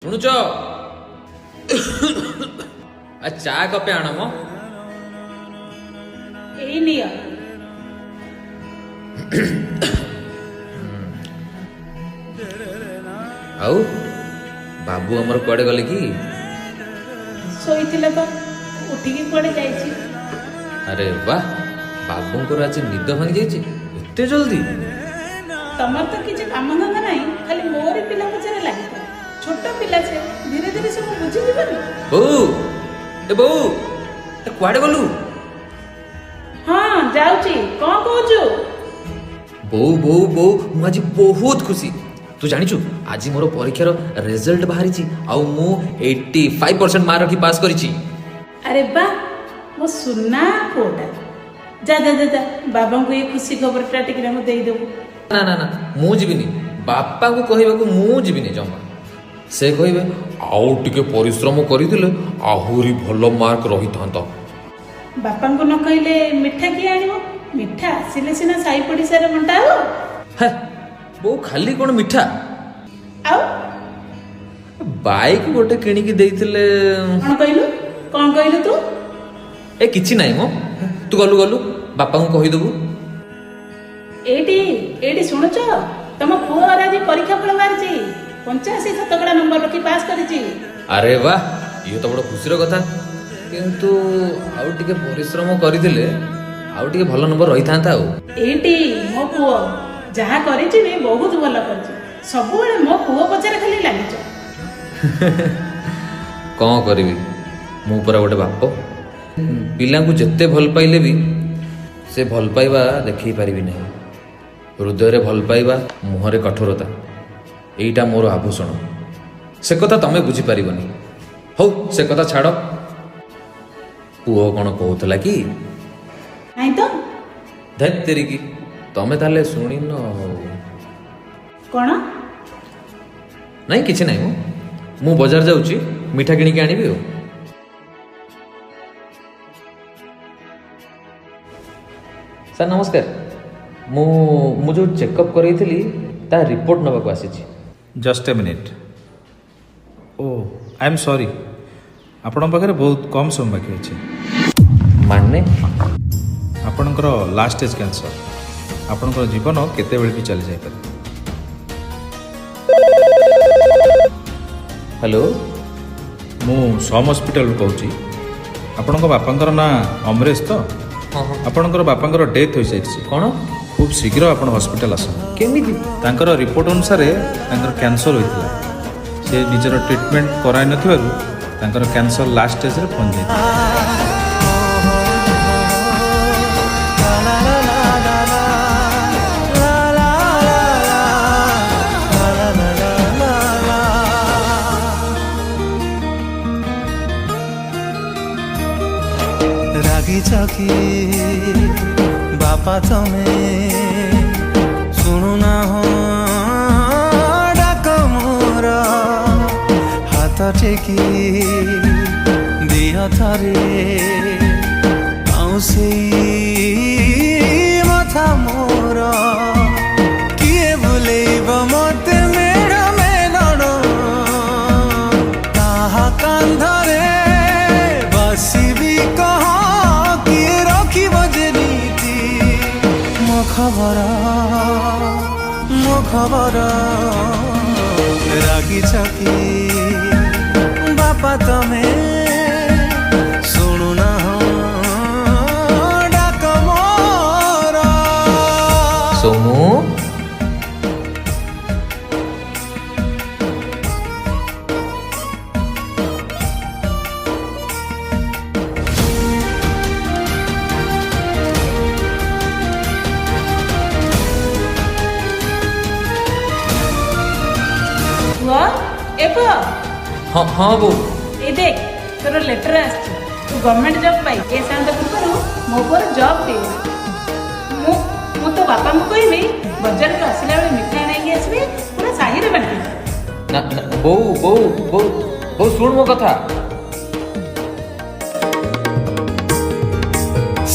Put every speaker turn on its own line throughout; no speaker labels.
ଶୁଣୁଛ ଆ ଚା କପେ ଆଣ ମ।
ଏଇ ନିଅ।
ଆଉ ବାବୁ ଆମର କୁଆଡେ ଗଲେ କି?
ଶୋଇଥିଲେ ତ ଉଠିକି କୁଆଡେ ଯାଇଛି।
ଆରେ ବାହ, ବାବୁଙ୍କର ଆଜି ନିଦ ଭାଙ୍ଗି ଯାଇଛି ଏତେ ଜଲ୍ଦି?
ତମର ତ କିଛି କାମ ଧନ୍ଦା ନାହିଁ, ଖାଲି ମୋରି ପିଲା ପଛରେ ଲାଗିଥାଏ। ଛୋଟ ପିଲା ସେ, ଧୀରେ ଧୀରେ ସବୁ ବୁଝିଯିବନି।
ବୋଉ, ଏ ବୋଉ, ଏ କୁଆଡେ ଗଲୁ?
ହଁ ଯାଉଛି, କଣ କହୁଛୁ?
ବୋଉ ବୋଉ ବୋଉ, ମୁଁ ଆଜି ବହୁତ ଖୁସି। ତୁ ଜାଣିଛୁ ଆଜି ମୋର ପରୀକ୍ଷାର ରେଜଲ୍ଟ ବାହାରିଛି ଆଉ ମୁଁ 85% ମାର୍କ ରଖି ପାସ୍ କରିଛି।
ଆରେ ବା, ମୋ ସୁନା ପୁଅଟା। ଯା ଯା ଯା ଯା, ବାବାଙ୍କୁ ଏ ଖୁସି ଖବରଟା ଟିକେ ତାଙ୍କୁ ଦେଇଦେବୁ।
ନା ନା ନା, ମୁଁ ଯିବିନି। ବାପାଙ୍କୁ କହିବାକୁ ମୁଁ ଯିବିନି ଜମା। ସେ କହିବେ ଆଉ ଟିକେ ପରିଶ୍ରମ କରିଥିଲେ ଆହୁରି ଭଲ ମାର୍କ ରହିଥାନ୍ତା।
ବାପାଙ୍କୁ ନ କହିଲେ ମିଠା କିଏ ଆଣିବ? ମିଠା ଆସିଲେ ସିନା ସାହି ପଡ଼ିଶାରେ ବଣ୍ଟା ହବ।
ହେ ବୋଉ, ଖାଲି କ'ଣ ମିଠା?
ଆଉ
ବାଇକ୍ ଗୋଟେ କିଣିକି ଦେଇଥିଲେ।
କଣ କହିଲୁ? କଣ କହିଲୁ ତୁ?
ଏ କିଛି ନାହିଁ ମ, ତୁ ଗଲୁ ଗଲୁ ବାପାଙ୍କୁ କହିଦେବୁ।
ଏଇଠି ଏଇଠି ଶୁଣୁଛ, ତମ ପୁଅର ଆଜି ପରୀକ୍ଷା ଫଳ ବାହାରିଛି। 85% ନମ୍ବର ରଖି ପାସ୍ କରିଛି।
ଆରେ ବାହ, ଇଏ ତ ବଡ଼ ଖୁସିର କଥା। କିନ୍ତୁ ଆଉ ଟିକେ ପରିଶ୍ରମ କରିଥିଲେ ଆଉ ଟିକେ ଭଲ ନମ୍ବର ରହିଥାନ୍ତା ଆଉ।
ଏଇଠି ମୋ ପୁଅ ଯାହା କରିଛି ବି ବହୁତ ଭଲ କରିଛି। ସବୁବେଳେ ମୋ ପୁଅ ପଛରେ ଖାଲି ଲାଗିଛ।
କ'ଣ କରିବି, ମୁଁ ପରା ଗୋଟେ ବାପ। ପିଲାଙ୍କୁ ଯେତେ ଭଲ ପାଇଲେ ବି ସେ ଭଲ ପାଇବା ଦେଖେଇ ପାରିବି ନାହିଁ। ହୃଦୟରେ ଭଲ ପାଇବା, ମୁହଁରେ କଠୋରତା, ଏଇଟା ମୋର ଆଭୂଷଣ। ସେ କଥା ତମେ ବୁଝିପାରିବନି। ହଉ ସେ କଥା ଛାଡ଼। ପୁଅ କ'ଣ କହୁଥିଲା କି?
ନାଇଁ ତ।
ଧେତ୍ ତେରିକି, ତମେ ତାହେଲେ ଶୁଣିନ?
କଣ?
ନାଇଁ କିଛି ନାହିଁ, ମୁଁ ବଜାର ଯାଉଛି, ମିଠା କିଣିକି ଆଣିବି ଆଉ। ସାର୍ ନମସ୍କାର। ମୁଁ ଯେଉଁ ଚେକଅପ୍ କରେଇଥିଲି ତା ରିପୋର୍ଟ ନେବାକୁ ଆସିଛି।
Just a minute. O I M ସରି, ଆପଣଙ୍କ ପାଖରେ ବହୁତ କମ୍ ସମୟ ବାକି ଅଛି।
ମାନେ?
ଆପଣଙ୍କର ଲାଷ୍ଟ ଷ୍ଟେଜ୍ କ୍ୟାନ୍ସର। ଆପଣଙ୍କର ଜୀବନ କେତେବେଳେ ବି ଚାଲି ଯାଇପାରେ।
ହ୍ୟାଲୋ,
ମୁଁ ସମ୍ ହସ୍ପିଟାଲରୁ କହୁଛି। ଆପଣଙ୍କ ବାପାଙ୍କର ନାଁ ଅମରେଶ ତ?
ହଁ ହଁ।
ଆପଣଙ୍କର ବାପାଙ୍କର ଡେଥ୍ ହୋଇଯାଇଛି।
କ'ଣ?
ଖୁବ୍ ଶୀଘ୍ର ଆପଣ ହସ୍ପିଟାଲ ଆସନ୍ତୁ।
କେମିତି?
ତାଙ୍କର ରିପୋର୍ଟ ଅନୁସାରେ ତାଙ୍କର କ୍ୟାନ୍ସର ହୋଇଥିଲା। ସେ ନିଜର ଟ୍ରିଟମେଣ୍ଟ କରାଇ ନଥିବାରୁ ତାଙ୍କର କ୍ୟାନ୍ସର ଲାଷ୍ଟ ଷ୍ଟେଜ୍ରେ ପହଞ୍ଚିଯାଇଥିଲା।
রাগিছ কি বাপা তুমি শুণু না ডাক মোর হাত টেকি দিও থরে আউ সেই মাথা মোর কিয়ে বুলেইব মতে মেড় মেলন তাহা কান্ধরে বসিবি কহ কিয়ে রখিব যে নীতি মো খবর রাগিছ কি বাপা তমে শুণু না ডাক মোর।
সোমু,
ପୁଅ, ଏ ପୁଅ,
ହଁ ହଁ ବୋଉ।
ଏଇ ଦେଖ ତୋର ଲେଟର ଆସିଛି। ତୁ ଗଭର୍ଣ୍ଣମେଣ୍ଟ ଜବ୍ ପାଇ ଏ ସାଙ୍ଗେ ପୂର୍ବରୁ ମୋ ପୁଅର ଜବ୍ ଦେଇଛି। ମୁଁ ତୋ ବାପାଙ୍କୁ କହିବି ବଜାରକୁ ଆସିଲା ବେଳେ ମିଠା ନେଇକି ଆସିବି, ପୁରା ସାହିରେ ବାଣ୍ଟିବି।
ନା ନା, ବୋଉ ବୋଉ ବୋଉ ବୋଉ ଶୁଣ ମୋ କଥା।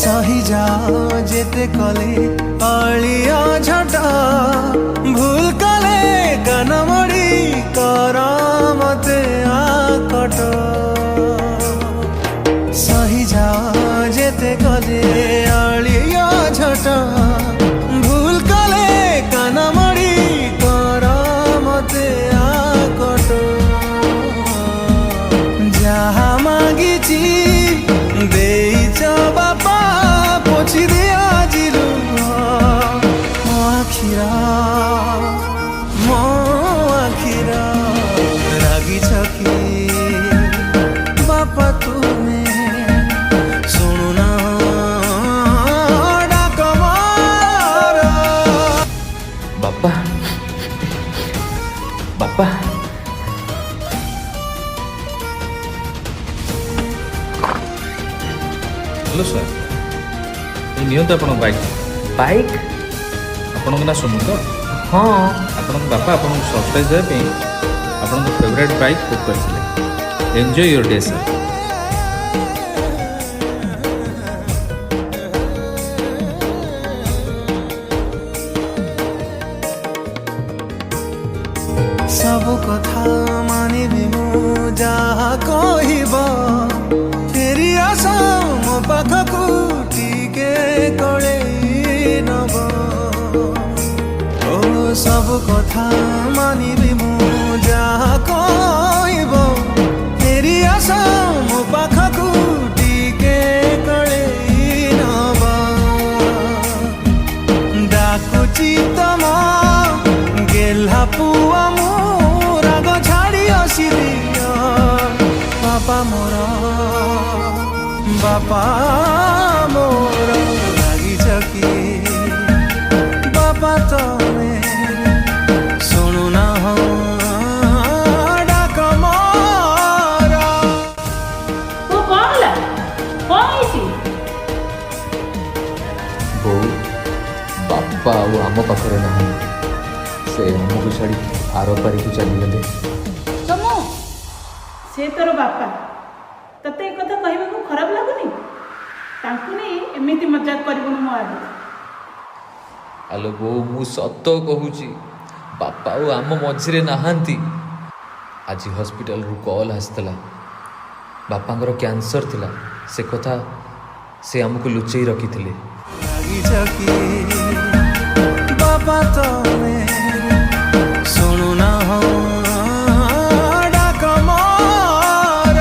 সহি যাও যেতে কলে অলিয় ঝট ভুল কলে কান মড়ি কর মতে ମୋ ଆଖିର ରାଗିଛ କି ବାପା ତୁମେ ଶୁଣୁନା ଡାକ ମୋର
ବାପା ବାପା
ହ୍ୟାଲୋ ସାର୍ ଏଇ ନିଅନ୍ତୁ ଆପଣଙ୍କ ବାଇକ୍
ବାଇକ୍
ଆପଣଙ୍କ ନାଁ ସୋନୁ ତ
ହଁ
ଆପଣଙ୍କ ବାପା ଆପଣଙ୍କୁ ସରପ୍ରାଇଜ୍ ଦେବା ପାଇଁ ଆପଣଙ୍କ ଫେଭରାଇଟ୍ ବାଇକ୍ ବୁକ୍ କରିଥିଲେ ଏନ୍ଜୟ ୟୋର୍ ଡେ ସାର୍
ସବୁ କଥା ମାନିବି ମୁଁ ଯାହା କହିବ ଫେରି ଆସ ମୋ ପାଖକୁ ଟିକେ କଳେଇ ନବ ଓ ସବୁ କଥା ମାନିବି ମୁଁ ଯାହା କହିବ ଫେରି ଆସ ମୋ ପାଖକୁ ଟିକେ କଳେଇ ନବ ଡାକୁଛି ତମ ଗେହ୍ଲା ପୁଅ ମୁଁ ରାଗ ଛାଡ଼ି ଆସିଦିଅ ବାପା ମୋର ଲାଗିଛ କି ବାପା ତମେ ଶୁଣୁନା ଡାକ ମୋର
ତୁ କଣ ହେଲା କଣ ହେଇଛି
ବୋଉ ବାପା ଆଉ ଆମ ପାଖରେ ନାହାନ୍ତି ସେ ଆମକୁ ଛାଡ଼ି ଆର ପାରିକୁ ଚାଲିଗଲେ
ସୋମୁ ସେ ତୋର ବାପା ତତେ ଏ କଥା କହିବାକୁ ଖରାପ ଲାଗୁନି ତାଙ୍କୁ ନେଇ ଏମିତି ମଜାକ କରିବୁନି ମୋ ଆଗରେ
ଆଲୋ ବୋଉ ମୁଁ ସତ କହୁଛି ବାପା ଆଉ ଆମ ମଝିରେ ନାହାନ୍ତି ଆଜି ହସ୍ପିଟାଲରୁ କଲ୍ ଆସିଥିଲା ବାପାଙ୍କର କ୍ୟାନ୍ସର ଥିଲା ସେ କଥା ସେ ଆମକୁ ଲୁଚେଇ ରଖିଥିଲେ
ଲାଗିଛ କି ବାପା ତମେ ଶୁଣୁନା ଡାକ ମୋର